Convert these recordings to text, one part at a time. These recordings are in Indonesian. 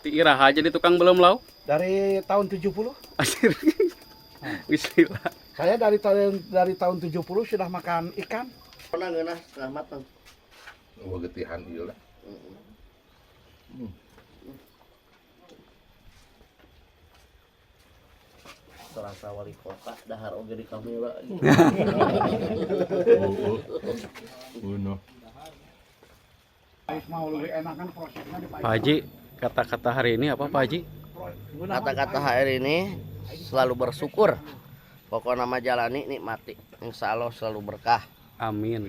Berarti iraha jadi tukang belum lau? Dari tahun 70. Asir. Bismillah. Saya dari tahun 70 sudah makan ikan. Pernah ngeunah setengah matang. Wegetihan ieu lah. Serasa wali kota dahar oge di kamera. Uno. Mau lebih enakan prosesnya di Pak Haji, kata-kata hari ini apa Pak Haji? Kata-kata HR ini selalu bersyukur. Pokoknya nama jalani nikmati. Insya Allah selalu berkah. Amin.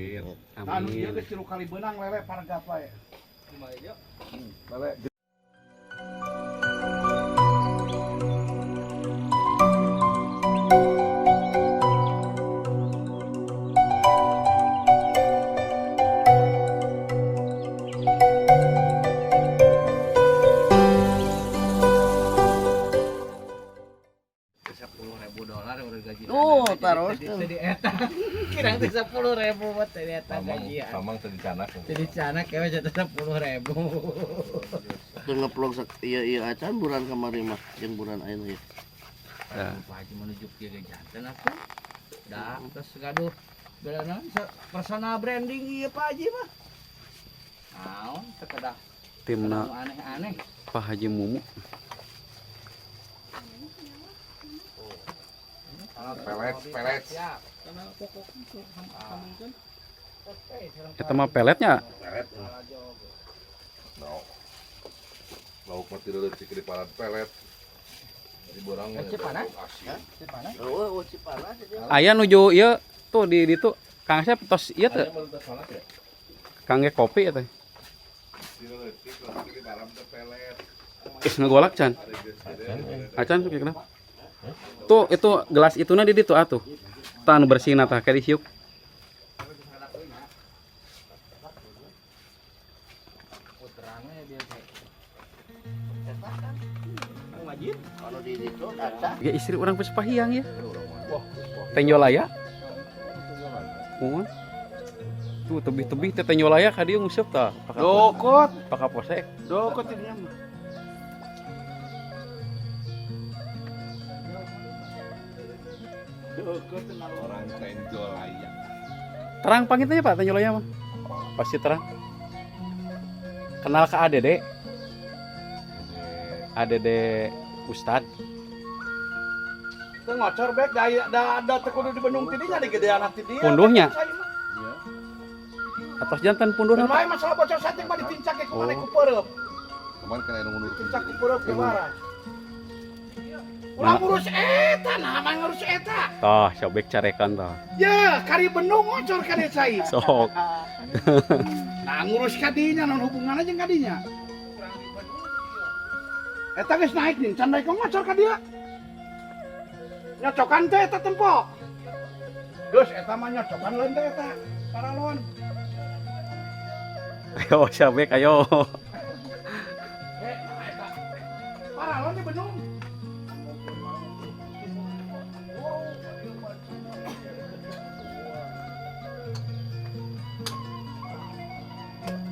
Anu dia Amin. geus 3 kali beunang lele paragraf wae. Lele Tuh, taruh. Jadi eta kirang teh 10.000 buat tadi eta gajian. Samang tadi canak. Jadi canak ya jadi 10.000. Tuh ngeplong iya acan bulan kemarin mah jeung bulan ayeuna ieu. Ya. Pak Haji menuju ke jantan aku. Dah terus gaduh belana personal branding ieu Pak Haji mah. Naon teu kedah Timna aneh-aneh. Pak Haji Mumu. Pelet. Siap. Karena pokok itu sambungkeun. Eta mah peletnya. Pelet. No. Lauk mah tidak ada cikri paran pelet. Di borang Cipanas? asin. Oh, Cipanas aja. Aya nuju ieu tuh di ditu Kang Asep tos ieu teu? Aya mah teu salah ya. Kang ge kopi eta. Tidak ada cikri paran teh pelet. Geus ngagolak can. Acan suki kenapa? Tuh itu gelas ituna di ditu atuh. Tah anu bersihna tah ka disiuk. Puterana dia teh. Majid. Anu di ditu ada. Ya istri orang Pespahiang ya. Tenyolaya. Mohon. Tuh tebih-tebih teh tenyolaya ka dieu nguseup tah. dokot, Pakaposek. dokot ini mah. Dokot Orang tenjol aya. Terang pangitnya Pak tenyolaya mah. Pasti terang. Kenal ke Adede. Adede Ustad. Teu ngocor bek da teu kudu di Bandung tidinya di gedean hati dia. Punduhnya? Saya mah. Atas jantan punduhna Main masalah bocor sating mah ditincak ke kumane ku peureup. Kemarin kena anu mundur. Tincak ku peureup ke waras. Ulah ngurus eta, nah mah ngurus eta. Tah, sobek carekan tah. Ya, kari Bandung ngocor kari cai. Sok. Nah ngurus kadinya non hubunganna jeung kadinya. Eta geus naik nih, can naik ngocor ka dia. Nyocokan teh eta tempo. Geus eta mah nyocokan leun teh eta. Paralon. Ayo sobek ayo. Nah eta. Paralon di Bandung.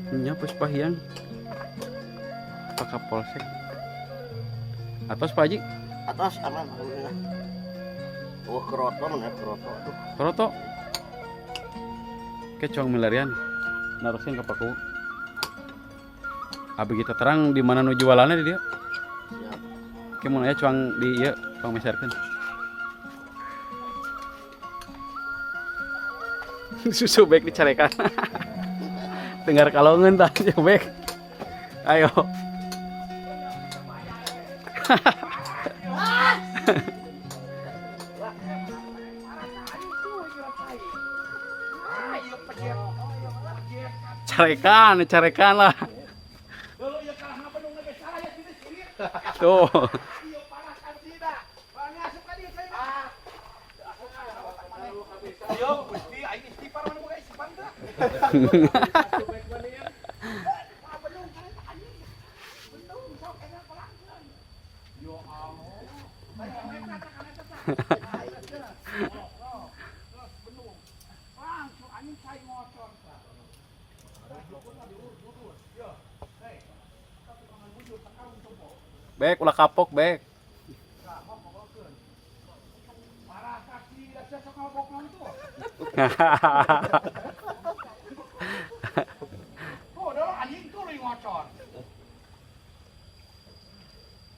Nya Pespahiang. Pak Kapolsek. Atas Pak Haji. Atas aman alhamdulillah. Oh, keroto mana keroto. Aduh. Toroto. Kecong milarian. Narusin ke paku. Abi kita terang di mana nu jualannya di dia. Siap. Kemun aya cuang di ieu, cuang meserkeun. Susu baik dicarekan. Dengar kalongeun tah baik. Ayo. Carekan lah. Tuh. Ayo, Gusti, aing istighfar mana boga istighfar teh. Bek ulah kapok bek. Parah kaki dah sok ngobok tuh. Oh, dah anjing tuh lu ngocor.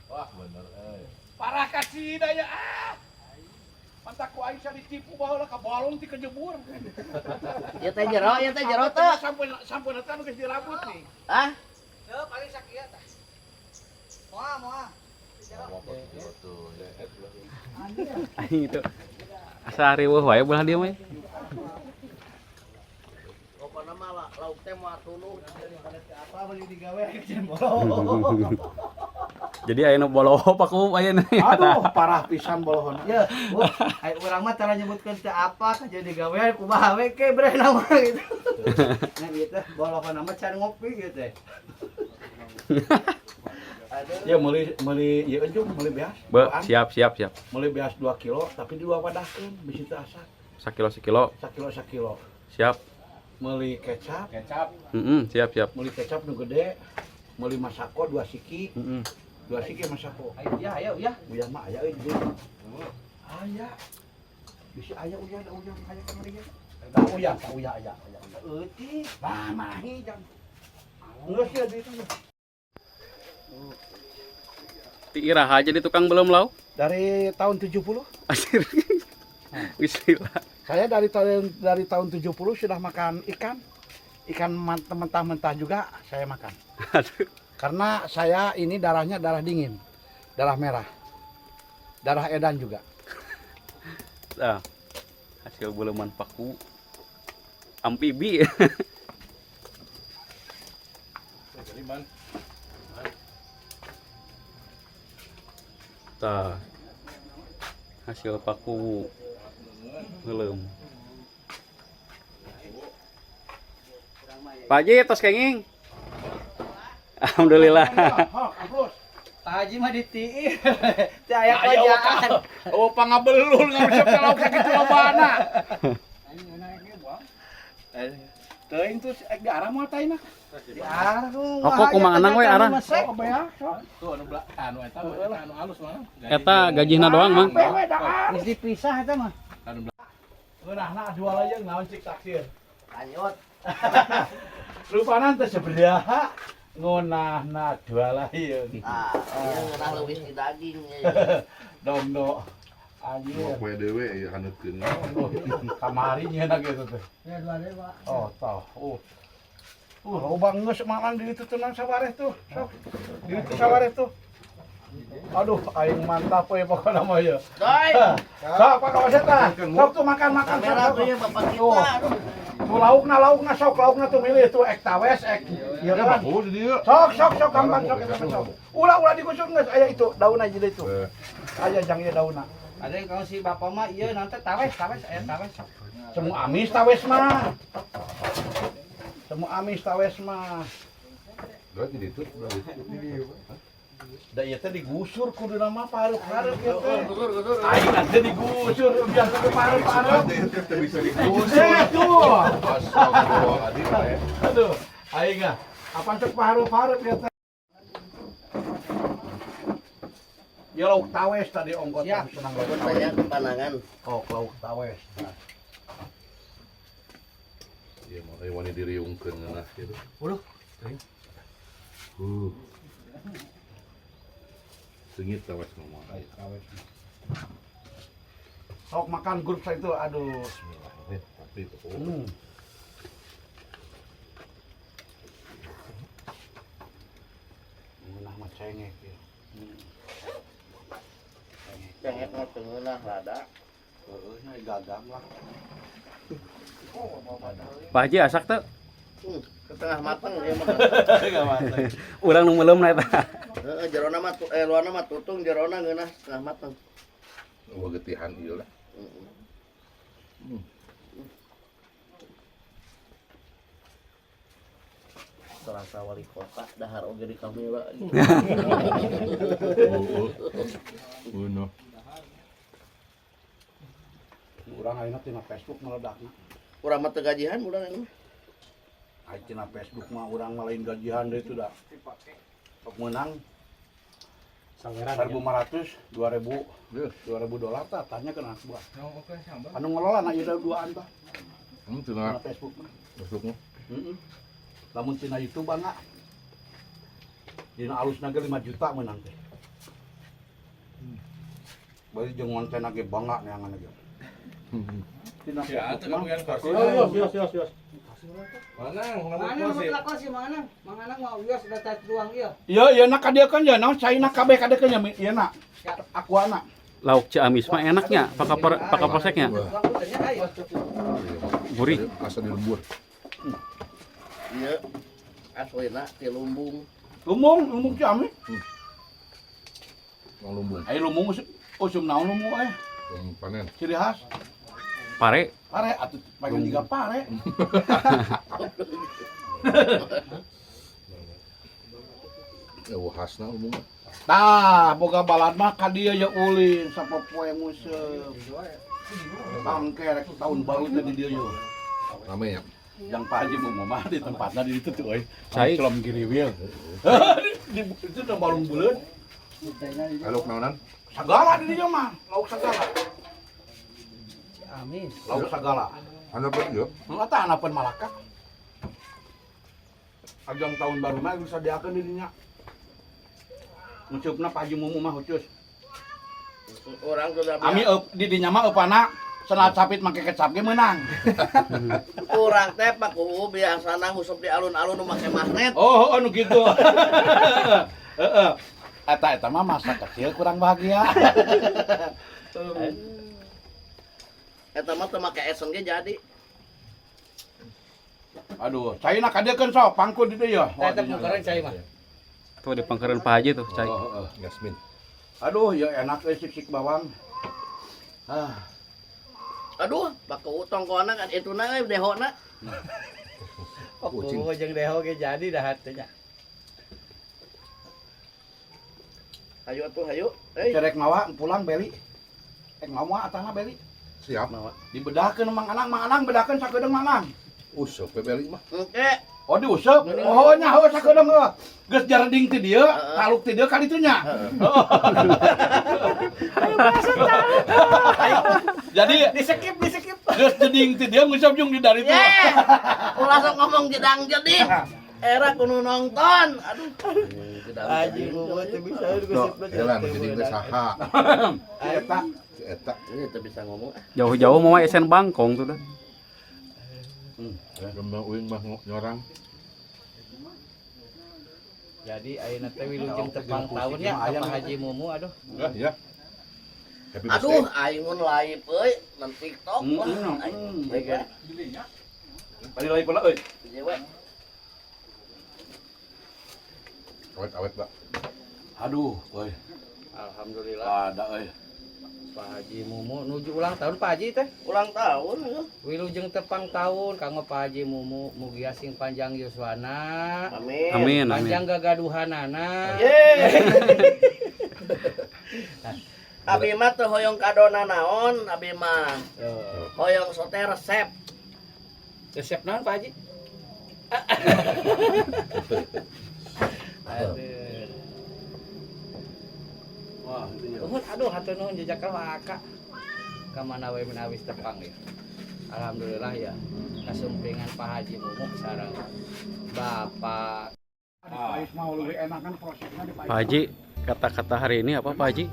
Wah bener Parah kaki daya Mantak ku aing ditipu baheula ka bolong ti kejebur. Ya teh jero teh. Sampun eta nu geus dirabut nih. Hah? Teu paling sakieu tah. Moal. Aing itu asa riweuh wae belah dia mah. Pokona mah lauk teh moal tuluh apa beli digawe Jadi ayeuna boloho paku ayeuna. Aduh, parah pisan bolohon. Ya, ai urang mah tara nyebutkeun teh apa ka jadi gawean kumaha we ke bre nama gitu. Nah gitu, bolokan mah can ngopi gitu teh. Ya meuli ieu enjung meuli beas. Be, siap. Meuli beas 2 kilo tapi diwadahkeun bisi teu asa. Sakilo. 1 kilo. Siap. Meuli kecap, Siap. meuli kecap nu gede. Meuli masako 2 siki. 2 siki masako. Ayo ya. Uyan mah aya euy di dieu. Aya. Bisi aya uyan aya kamari ge. Da uyan aya. Euti. Bah, mahi jang. Geus ya di itu. Ti Iraha jadi tukang belum lau? Dari tahun 70. Asir. Bismillah. Saya dari tahun 70 sudah makan ikan. Ikan mentah-mentah juga saya makan. Aduh. Karena saya ini darahnya darah dingin. Darah merah. Darah edan juga. Ah. Hasil beuleman paku amfibi. Tah. Hasil paku beuleum. Pak Haji tos kenging. Alhamdulillah. Pak Haji mah ditiir. Teh aya kerjaan. Oh, pangabelul ngabisep kalau kitu lobana. Teuing tuh di arah moal taina. Di arah ku. Oh, kok kumanganang we arah? Oh, beak. tuh anu eta anu halus mah Eta gajihna doang, Mang. Geus dipisah eta mah. Ngeunahna jual aja naon cik taksir. Lanjut. Rupanan teh sebelah ngeunahna jual ieu. Ah, ieu ngeunah leuwih di daging ya. Domdo. mau Anjir. kue dewe ya haneutkeun Kamari nyeuna gitu teh. Ya dua deui, Pak. Oh, tah. Lobang geus makan di ditu tenang sabareh tuh. Sok. Di ditu sabareh tuh. Aduh, aing mantap we pokona mah ieu. Doi. Sok, Pak Kawaset tah. Sok tuh makan Kamera sok. tuh ya bapak kita. Tuh. Aduh. Tuh laukna sok laukna tuh milih tuh ek tawes ek. Ieu ya kan. bagus di dieu Sok gampang sok eta sok. Ulah digusur geus aya itu daunna jadi itu. Aya jang ieu daunna. Ada yang kalau si bapak mah ieu nanti tawes aya tawes. Semu amis tawes mah. Semu amis tawes mah. berarti di itu Da ieu teh digusur kudu nama pareup-pareup ieu teh. Gusur. Aing teh digusur biasa teh pareup-pareup. itu bisa Buset tuh. digusur Aduh, aing apa cek pareup-pareup ieu teh. Ya lauk tawes tadi ongkot Siap. senang Pun lauk banyak tawes. panangan. Oh, lauk tawes. iya mau wani diriungkeun ngeunah gitu Uluh. sengit tawes ngomong Tawes. Sok makan grup saya itu, aduh. tapi Ngeunah mah cengek ya. Cengek mah teu ngeunah rada. Heeh, nya gagam lah. Pak Haji asak teu? Setengah mateng ieu mah. Enggak mateng. Urang nu meuleum na eta. Heeh, jerona mah luarna mah tutung, jerona ngeunah setengah mateng. getihan ieu lah Serasa wali kota dahar oge di kamera. Uno. Urang ayeuna tina Facebook meledakna. Urang mah teu gajihan urang ini. Ai tina Facebook mah urang mah lain gajihan deui itu dah. Sok meunang 1.500, 2.000, $2.000 tah tanya ke anak buah. Anu ngelola na ieu duaan tah. Tina Na Facebook mah. masuknya. Heeh. Lamun tina YouTube bangga. Dina alusna ge 5 juta meunang teh. Bari jeung konten ge bangga neangan ge. Tina Facebook mah. Yos. Manganang mau wios da tat ruang ieu. Iya nak kadeukeun ya naon caina kabeh kadeukeun nya ieu na. Akuana. Lauk ciamis mah enaknya, pakaposeknya. Gurih. Asa di lembur. Iya. Aslina ti lumbung. Lumbung ciami. Mang lumbung. Ai lumbung usum naon lumbung Panen. ciri khas. Pare. Pare atuh pengen juga pare. Khasna lumbung. Tah, boga balad mah ka dieu ya ulin sapopoe museup. Tangkerek tahun baru teh di dieu. Rame ya. Yang Pak Haji mau mah di tempatna di ditu tuh euy. Cai. Celom giriwil. Di itu udah balung buleun. Aluk naonan? Sagala di dieu mah, lauk sagala. Amin. Lauk sagala. Anda pergi ya? Eta anapeun Malaka. Ajang tahun baru mah bisa diakeun di dinya. Ngucupna Pak Haji Mumu mah hucus. Orang sudah Ami di dinya mah eupana senat sapit make kecap ge meunang. Urang teh Pak Kuhu biasana ngusup di alun-alun nu make magnet. Oh, anu gitu. Heeh. Eta mah masa kecil kurang bahagia. Eta mah teu make esen ge jadi. Aduh, caina kadeukeun sok pangku di dieu. Eta pungkaran cai mah. Tuh di pangkaran Pak Haji tuh, cai. Yasmin. Aduh, ya enak euy sik-sik bawang. Ah, Aduh, Pak Kuhu tongkona kan ituna we dehona. Kucing. Jeung deho ge jadi dah hatinya. Hayu atuh hayu. Euy, cerek mawa pulang beli. Ngomong atana beli. Siap. Dibedahkeun Mang Anang bedakeun sakedeung Mang Anang. Usep beli mah. engke. Oh diuseup. Oh nya heuh sakedeung heuh. Geus jarding ti dieu, taluk ti dieu ka ditu nya. Jadi Disekip. geus jeding ti dieu ngusap jeung di dari teh. Ulah sok ngomong jedang jeding. Era kudu nonton. Aduh. Haji Mumu teh bisa No, jalan jadi teh saha. Eta Eta Ini teu bisa ngomong. Jauh-jauh mau esen bangkong tuh dah. gembang uing mah nyorang. Jadi ayeuna teh wilujeng tepang tahunnya Pak Haji Mumu aduh. Ya. Happy Aduh, birthday. aing mun live euy nang TikTok lah. Aing mega. bali lagi pula euy. Jewe. Awet-awet, Pak. Aduh, euy. Alhamdulillah Ada euy. Pak Haji Mumu nuju ulang tahun Pak Haji teh. Ulang tahun ya. Wilujeng tepang tahun kanggo Pak Haji Mumu mugi asing panjang yuswana. Amin. Amin, Panjang amin. gagaduhanana. Yeay. Abi mah teu hoyong kadona naon, abi mah hoyong sote resep. Resep naon Pak Haji? Aduh. Wah, itu ya. Aduh, hatur nuhun jajakan waka. Ka mana we menawis tepang ya. Alhamdulillah ya. Kasumpingan Pak Haji Mumu sareng Bapak. Di Pais mah lebih enakan prosesnya di Pais. Pak Haji, kata-kata hari ini apa Pak Haji?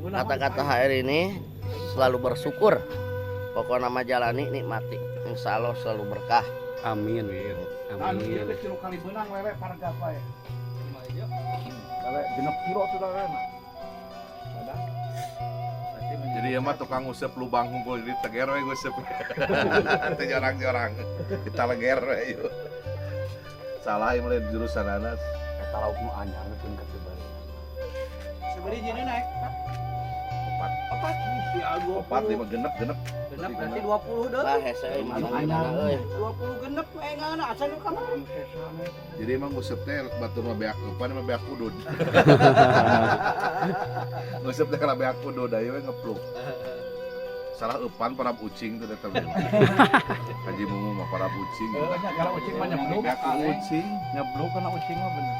Kata-kata hari ini selalu bersyukur. Pokoknya mah jalani nikmati. Insya Allah selalu berkah. Amin. Anu ieu Amin. geus 3 kali beunang lele paraga bae. Lele genep kilo sudah lele. Jadi ya mah tukang ngusep lubang hungkul di teger we ngusep. Teu jorang-jorang. Kita leger we yuk. Salah ieu mulai jurusan anas. Eta lauk nu anyar pun katebari. Sabari jadi naik. Opat. Apa sih aduh 4 5 genep. Genep berarti 20 deh. Lah hese euy mana euy. 20 genep we ngana acan ka mah. Jadi emang ngusep teh batur mah beak eupan mah beak kudud. Ngusep teh kana beak kudud aya we ngepluk. Salah eupan para ucing teh datang. Haji Mumu mah para ucing. Nya kalau ucing mah nyebluk. Beak ucing. Nyebluk kana ucing mah bener.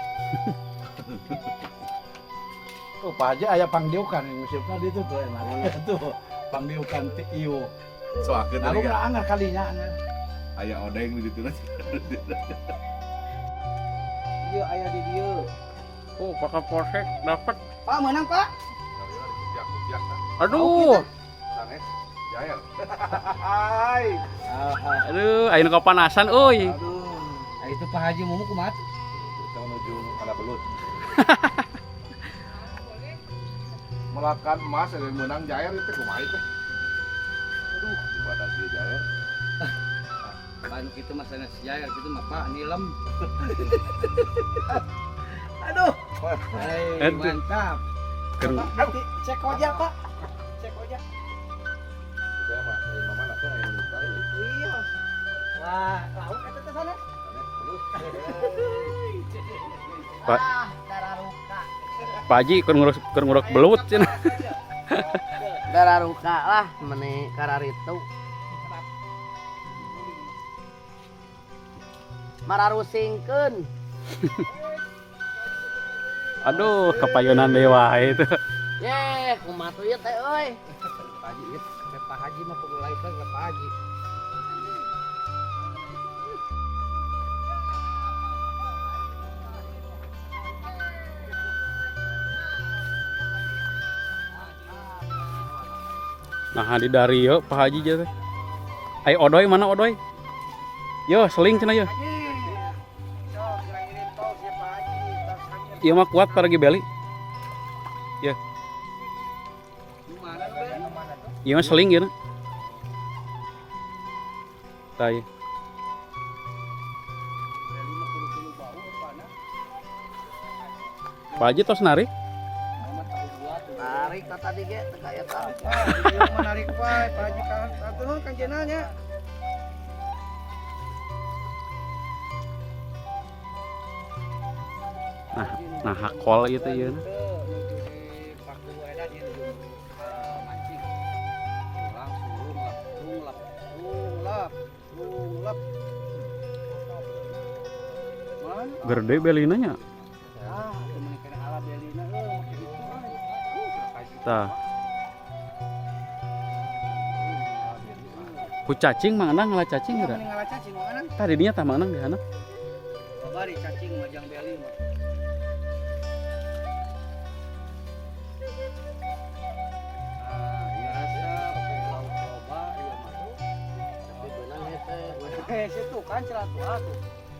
Tuh Pak Haji aya pangdiukan yang ngusipna di itu tuh enak. Tuh pangdiukan ti ieu. Soakeun Lalu tadi nggak anggar kalinya anggar. aya odeng di ditu. Iya ayah di dia. Oh, pakai polsek dapat. Pak menang pak. Aduh. Sanes. Jair. Hai. Aduh, ayeuna kapanasan euy. Aduh. Nah, itu Pak Haji Mumu kumat. Kita menuju ala belut. Melakan emas ada yang menang Jair itu kumaha teh. Aduh, gimana sih Jair? Anu kitu mah sanes jaya kitu mah Pak nilem. Aduh. Hei, Aduh. mantap. Keur Nanti cek wajah Pak. Cek wajah. Saya mah dari mama nak tuh yang minta ini. Iya. Wah, lauk eta teh sana. Pak. Dararuka. Pak Haji keur nguruk belut cenah. Dararuka lah meni kararitu. Mararusingkeun. Aduh, kepayonan dewa itu. Yeh, kumaha tuh ieu teh euy. Pak Haji, Pak Haji mah perlu lain ke Pak Haji. Nah, di dari yo Pak Haji aja teh. Ayo odoy mana odoy? Yo, seling cenah yo. Ieu mah kuat para beli. Ya. Ieu mah seling ya. Tah ieu. Pak Haji tos narik. Tarik tah tadi ge teu kaya tah. Menarik wae Pak Haji kan. Atuh kan jenanya. Nah, hakol gitu ya. Gede belinanya. Tah. Ku cacing mangnang ngalah cacing geura. Tadi dinya tah mangnang di sana. Babari cacing majang beli mah. Iya rasa lauk coba iya mah. Tapi beunang hese. Situ kan celatu atuh.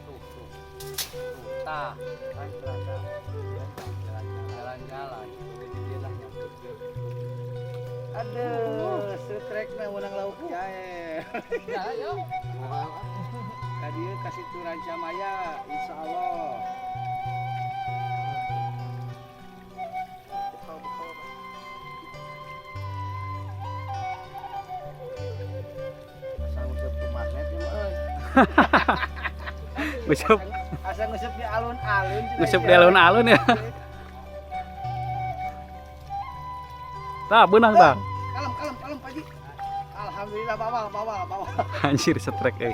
Tuh. Tah, kan celaka. Jalan-jalan. Aduh, sutrekna menang lauk jae. Ya, yo. Tadi kasih tu Rancamaya, insya Allah. Asal nguseup ku magnet ya mah euy. Nguseup, Asa nguseup di alun-alun. nguseup di alun-alun ya. Tah, beunang tah. Kalem Pak Haji. Alhamdulillah bawal. Anjir setrek euy.